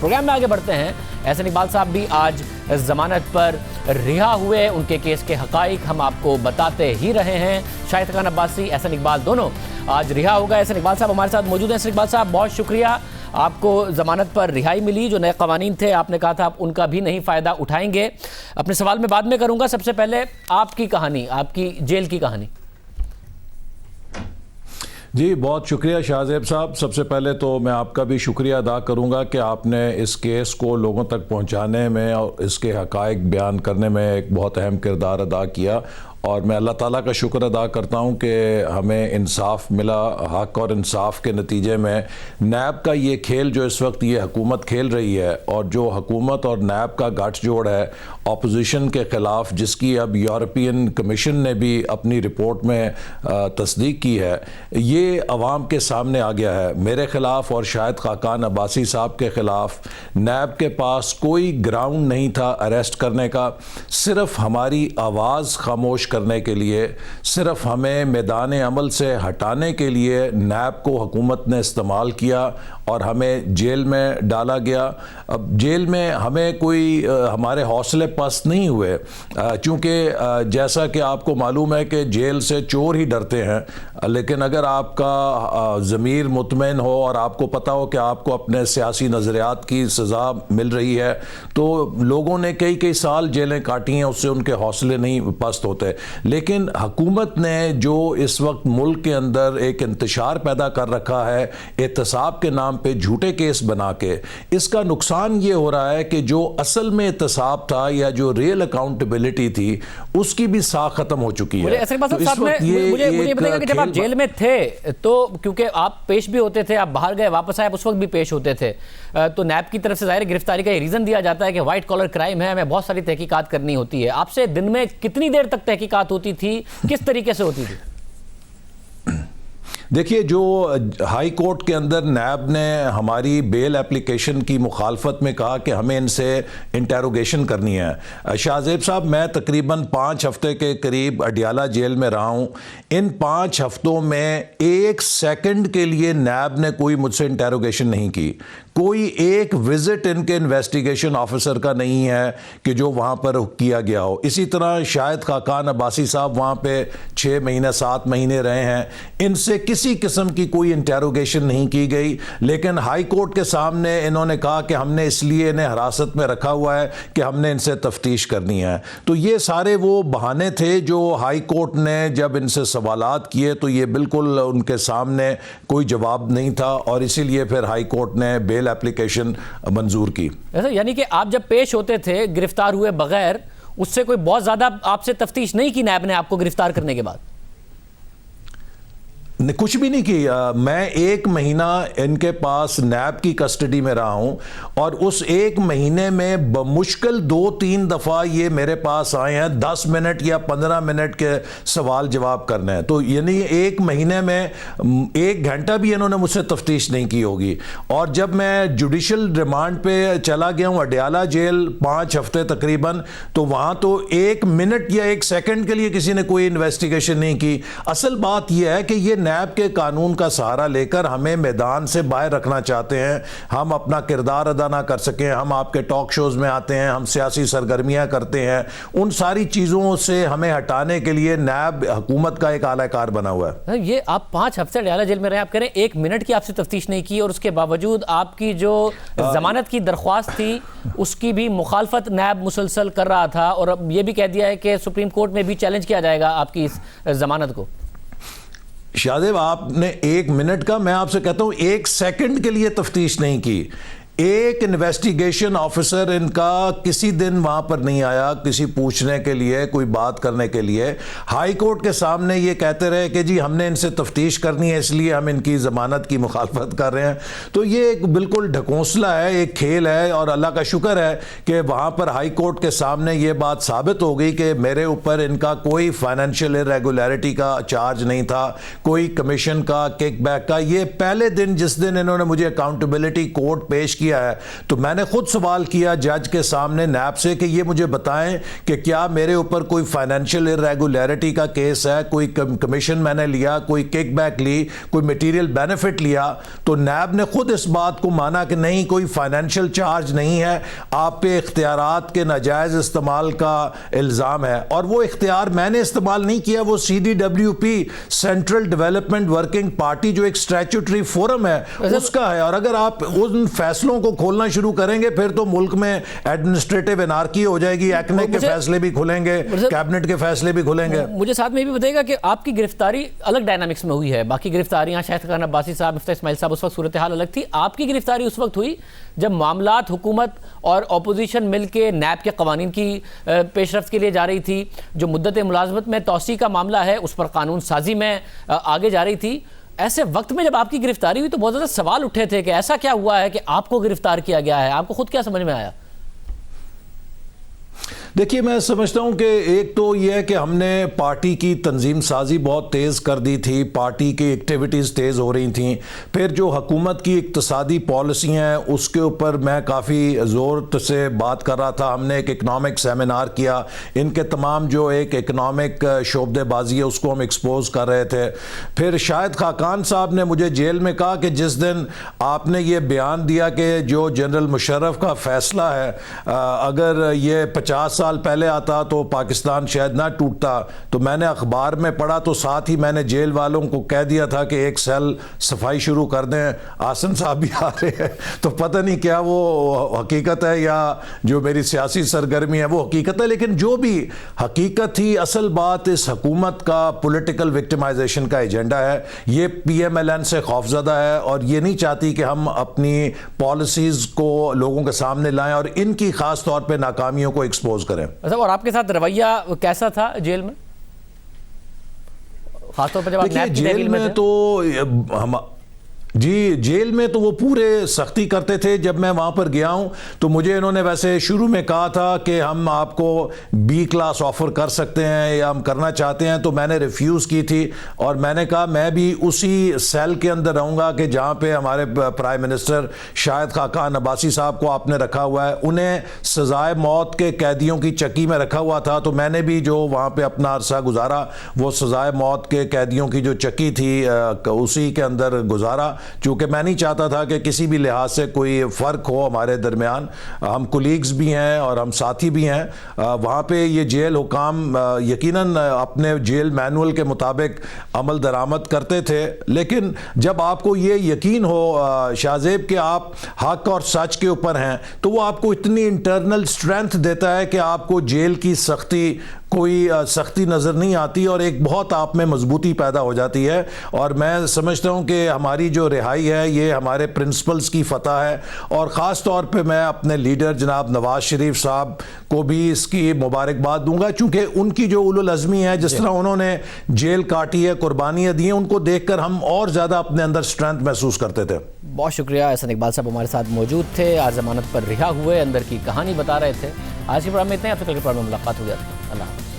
Programme میں آگے بڑھتے ہیں. احسن اقبال صاحب بھی آج ضمانت پر رہا ہوئے, ان کے کیس کے حقائق ہم آپ کو بتاتے ہی رہے ہیں. شاہد خاقان عباسی, احسن اقبال دونوں آج رہا ہو گئے. احسن اقبال صاحب ہمارے ساتھ موجود ہیں. احسن اقبال صاحب بہت شکریہ, آپ کو ضمانت پر رہائی ملی. جو نئے قوانین تھے آپ نے کہا تھا آپ ان کا بھی نہیں فائدہ اٹھائیں گے. اپنے سوال میں بعد میں کروں گا, سب سے پہلے آپ کی کہانی, آپ کی جیل کی کہانی. جی بہت شکریہ شاہ زیب صاحب. سب سے پہلے تو میں آپ کا بھی شکریہ ادا کروں گا کہ آپ نے اس کیس کو لوگوں تک پہنچانے میں اور اس کے حقائق بیان کرنے میں ایک بہت اہم کردار ادا کیا, اور میں اللہ تعالیٰ کا شکر ادا کرتا ہوں کہ ہمیں انصاف ملا. حق اور انصاف کے نتیجے میں نیب کا یہ کھیل جو اس وقت یہ حکومت کھیل رہی ہے, اور جو حکومت اور نیب کا گٹھ جوڑ ہے اپوزیشن کے خلاف, جس کی اب یورپین کمیشن نے بھی اپنی رپورٹ میں تصدیق کی ہے, یہ عوام کے سامنے آ گیا ہے. میرے خلاف اور شاہد خاقان عباسی صاحب کے خلاف نیب کے پاس کوئی گراؤنڈ نہیں تھا اریسٹ کرنے کا. صرف ہماری آواز خاموش کرنے کے لیے, صرف ہمیں میدان عمل سے ہٹانے کے لیے نیب کو حکومت نے استعمال کیا اور ہمیں جیل میں ڈالا گیا. اب جیل میں ہمیں کوئی ہمارے حوصلے پست نہیں ہوئے, چونکہ جیسا کہ آپ کو معلوم ہے کہ جیل سے چور ہی ڈرتے ہیں, لیکن اگر آپ کا ضمیر مطمئن ہو اور آپ کو پتہ ہو کہ آپ کو اپنے سیاسی نظریات کی سزا مل رہی ہے, تو لوگوں نے کئی سال جیلیں کاٹی ہیں, اس سے ان کے حوصلے نہیں پست ہوتے. لیکن حکومت نے جو اس وقت ملک کے اندر ایک انتشار پیدا کر رکھا ہے احتساب کے نام پہ جھوٹے کیس بنا کے, اس کا نقصان یہ ہو رہا ہے کہ جو اصل میں احتساب تھا یا جو ریئل اکاؤنٹیبلٹی تھی اس کی بھی ساکھ ختم ہو چکی ہے. مجھے بتائیے کہ جب آپ جیل میں تھے تو کیونکہ آپ پیش بھی ہوتے تھے, آپ باہر گئے واپس آئے, اس وقت بھی پیش ہوتے تھے, تو نیب کی طرف سے ظاہر گرفتاری کا یہ ریزن دیا جاتا ہے کہ وائٹ کالر کرائم ہے, ہمیں بہت ساری تحقیقات کرنی ہوتی ہے. آپ سے دن میں کتنی دیر تک تحقیقات ہوتی تھی, کس طریقے سے ہوتی تھی؟ دیکھیے, جو ہائی کورٹ کے اندر نیب نے ہماری بیل اپلیکیشن کی مخالفت میں کہا کہ ہمیں ان سے انٹیروگیشن کرنی ہے. شاہ زیب صاحب, میں تقریباً 5 ہفتے کے قریب اڈیالہ جیل میں رہا ہوں. ان 5 ہفتوں میں 1 سیکنڈ کے لیے نیب نے کوئی مجھ سے انٹیروگیشن نہیں کی. کوئی ایک وزٹ ان کے انویسٹیگیشن آفیسر کا نہیں ہے کہ جو وہاں پر کیا گیا ہو. اسی طرح شاہد خاقان عباسی صاحب وہاں پہ 6 مہینے 7 مہینے رہے ہیں, ان سے کسی قسم کی کوئی انٹیروگیشن نہیں کی گئی. لیکن ہائی کورٹ کے سامنے انہوں نے کہا کہ ہم نے اس لیے انہیں حراست میں رکھا ہوا ہے کہ ہم نے ان سے تفتیش کرنی ہے. تو یہ سارے وہ بہانے تھے جو ہائی کورٹ نے جب ان سے سوالات کیے تو یہ بالکل ان کے سامنے کوئی جواب نہیں تھا, اور اسی لیے پھر ہائی کورٹ نے بیل اپلیکیشن منظور کی. یعنی کہ آپ جب پیش ہوتے تھے گرفتار ہوئے بغیر, اس سے کوئی بہت زیادہ آپ سے تفتیش نہیں کی نیب نے آپ کو گرفتار کرنے کے بعد؟ کچھ بھی نہیں کی. میں 1 مہینہ ان کے پاس نیب کی کسٹڈی میں رہا ہوں, اور اس 1 مہینے میں بمشکل 2-3 دفعہ یہ میرے پاس آئے ہیں 10 منٹ یا 15 منٹ کے سوال جواب کرنے ہیں. تو یعنی 1 مہینے میں 1 گھنٹہ بھی انہوں نے مجھ سے تفتیش نہیں کی ہوگی. اور جب میں جوڈیشل ریمانڈ پہ چلا گیا ہوں اڈیالہ جیل 5 ہفتے تقریباً, تو وہاں تو 1 منٹ یا 1 سیکنڈ کے لیے کسی نے کوئی انویسٹیگیشن نہیں کی. اصل بات یہ ہے کہ یہ نیب کے قانون کا سہارا لے کر ہمیں میدان سے باہر رکھنا چاہتے ہیں. ہم اپنا کردار ادا نہ کر سکیں, ہم آپ کے ٹاک شوز میں آتے ہیں, ہم سیاسی سرگرمیاں کرتے ہیں, ان ساری چیزوں سے ہمیں ہٹانے کے لیے نیب حکومت کا ایک اعلی کار بنا ہوا ہے. یہ آپ 5 ہفتے اڈیالہ جیل میں رہے, آپ کہہ رہے ہیں 1 منٹ کی آپ سے تفتیش نہیں کی, اور اس کے باوجود آپ کی جو ضمانت کی درخواست تھی اس کی بھی مخالفت نیب مسلسل کر رہا تھا, اور اب یہ بھی کہہ دیا ہے کہ سپریم کورٹ میں بھی چیلنج کیا جائے گا آپ کی اس ضمانت کو. شاہدیب, آپ نے 1 منٹ کا, میں آپ سے کہتا ہوں 1 سیکنڈ کے لیے تفتیش نہیں کی. ایک انویسٹیگیشن آفیسر ان کا کسی دن وہاں پر نہیں آیا کسی پوچھنے کے لیے, کوئی بات کرنے کے لیے. ہائی کورٹ کے سامنے یہ کہتے رہے کہ جی ہم نے ان سے تفتیش کرنی ہے, اس لیے ہم ان کی ضمانت کی مخالفت کر رہے ہیں. تو یہ ایک بالکل ڈھکونسلا ہے, ایک کھیل ہے, اور اللہ کا شکر ہے کہ وہاں پر ہائی کورٹ کے سامنے یہ بات ثابت ہو گئی کہ میرے اوپر ان کا کوئی فائنینشیل irregularity کا چارج نہیں تھا, کوئی کمیشن کا, کک بیک کا. یہ پہلے دن جس دن انہوں نے مجھے اکاؤنٹیبلٹی کوڈ پیش کیا ہے تو میں نے خود سوال کیا جج کے سامنے نیب سے کہ یہ مجھے بتائیں کہ کیا میرے اوپر کوئی فائنینشیل irregularity کا کیس ہے, کوئی کمیشن میں نے لیا, کوئی کک بیک لی, کوئی میٹیریل بینیفٹ لیا. تو نیب نے خود اس بات کو مانا کہ نہیں, کوئی فائنینشیل چارج نہیں ہے, آپ پہ اختیارات کے ناجائز استعمال کا الزام ہے. اور وہ اختیار میں نے استعمال نہیں کیا, وہ CDWP central development working party جو ایک اسٹیچوٹری فورم ہے اس کا ہے. اور اگر آپ ان فیصلوں کو کھولنا شروع کریں گے پھر تو ملک میں ایڈمنسٹریٹو انارکی ہو جائے گی, ایکنک کے فیصلے بھی کھلیں گے, کیبنٹ کے فیصلے بھی کھلیں گے. مجھے ساتھ میں یہ بھی بتائے گا کہ آپ کی گرفتاری الگ ڈائنامکس میں ہوئی ہے, باقی گرفتاریاں شاہد خاقان عباسی صاحب, مفتاح اسماعیل صاحب, اس وقت صورتحال الگ تھی. آپ کی گرفتاری اس وقت ہوئی جب معاملات حکومت اور اپوزیشن مل کے نیب کے قوانین کی پیش رفت کے لیے جا رہی تھی, جو مدت ملازمت میں توسیع کا معاملہ ہے اس پر قانون سازی میں آگے جا رہی تھی. ایسے وقت میں جب آپ کی گرفتاری ہوئی تو بہت زیادہ سوال اٹھے تھے کہ ایسا کیا ہوا ہے کہ آپ کو گرفتار کیا گیا ہے, آپ کو خود کیا سمجھ میں آیا؟ دیکھیے میں سمجھتا ہوں کہ ایک تو یہ ہے کہ ہم نے پارٹی کی تنظیم سازی بہت تیز کر دی تھی, پارٹی کی ایکٹیویٹیز تیز ہو رہی تھیں. پھر جو حکومت کی اقتصادی پالیسی ہیں اس کے اوپر میں کافی زور سے بات کر رہا تھا. ہم نے ایک اکنامک سیمینار کیا, ان کے تمام جو ایک اکنامک شعبے بازی ہے اس کو ہم ایکسپوز کر رہے تھے. پھر شاہد خاقان صاحب نے مجھے جیل میں کہا کہ جس دن آپ نے یہ بیان دیا کہ جو جنرل مشرف کا فیصلہ ہے اگر یہ 50 سال پہلے آتا تو پاکستان شاید نہ ٹوٹتا, تو میں نے اخبار میں پڑھا تو ساتھ ہی میں نے جیل والوں کو کہہ دیا تھا کہ ایک سیل صفائی شروع کر دیں. آسن صاحب بھی آ رہے ہیں تو پتہ نہیں کیا وہ حقیقت ہے یا جو میری سیاسی سرگرمی ہے وہ حقیقت ہے, لیکن جو بھی حقیقت تھی اصل بات اس حکومت کا پولیٹیکل وکٹمائزیشن کا ایجنڈا ہے. یہ PMLN سے خوفزدہ ہے اور یہ نہیں چاہتی کہ ہم اپنی پالیسیز کو لوگوں کے سامنے لائیں اور ان کی خاص طور پہ ناکامیوں کو ایکسپوز کریں. اور آپ کے ساتھ رویہ کیسا تھا جیل میں, خاص طور پر جب آپ نیب کی تحویل میں تھے؟ تو جی جیل میں تو وہ پورے سختی کرتے تھے. جب میں وہاں پر گیا ہوں تو مجھے انہوں نے ویسے شروع میں کہا تھا کہ ہم آپ کو B کلاس آفر کر سکتے ہیں یا ہم کرنا چاہتے ہیں, تو میں نے ریفیوز کی تھی اور میں نے کہا میں بھی اسی سیل کے اندر رہوں گا کہ جہاں پہ ہمارے پرائم منسٹر شاہد خاقان عباسی صاحب کو آپ نے رکھا ہوا ہے. انہیں سزائے موت کے قیدیوں کی چکی میں رکھا ہوا تھا, تو میں نے بھی جو وہاں پہ اپنا عرصہ گزارا وہ سزائے موت کے قیدیوں کی جو چکی تھی اسی کے اندر گزارا, چونکہ میں نہیں چاہتا تھا کہ کسی بھی لحاظ سے کوئی فرق ہو ہمارے درمیان. ہم کولیگز بھی ہیں اور ہم ساتھی بھی ہیں. وہاں پہ یہ جیل حکام یقیناً اپنے جیل مینول کے مطابق عمل درآمد کرتے تھے, لیکن جب آپ کو یہ یقین ہو شاہزیب کہ آپ حق اور سچ کے اوپر ہیں تو وہ آپ کو اتنی انٹرنل اسٹرینتھ دیتا ہے کہ آپ کو جیل کی کوئی سختی نظر نہیں آتی اور ایک بہت آپ میں مضبوطی پیدا ہو جاتی ہے. اور میں سمجھتا ہوں کہ ہماری جو رہائی ہے یہ ہمارے پرنسپلز کی فتح ہے, اور خاص طور پہ میں اپنے لیڈر جناب نواز شریف صاحب کو بھی اس کی مبارکباد دوں گا, چونکہ ان کی جو اولو العزمی ہے, جس طرح انہوں نے جیل کاٹی ہے, قربانیاں دی ہیں, ان کو دیکھ کر ہم اور زیادہ اپنے اندر اسٹرینتھ محسوس کرتے تھے. بہت شکریہ. احسن اقبال صاحب ہمارے ساتھ موجود تھے, آج ضمانت پر رہا ہوئے اندر کی کہانی بتا رہے تھے. آج کے پروگرام میں اتنا ہی, آپ سے کل کے پروگرام میں ملاقات ہو جاتی ہے. اللہ حافظ.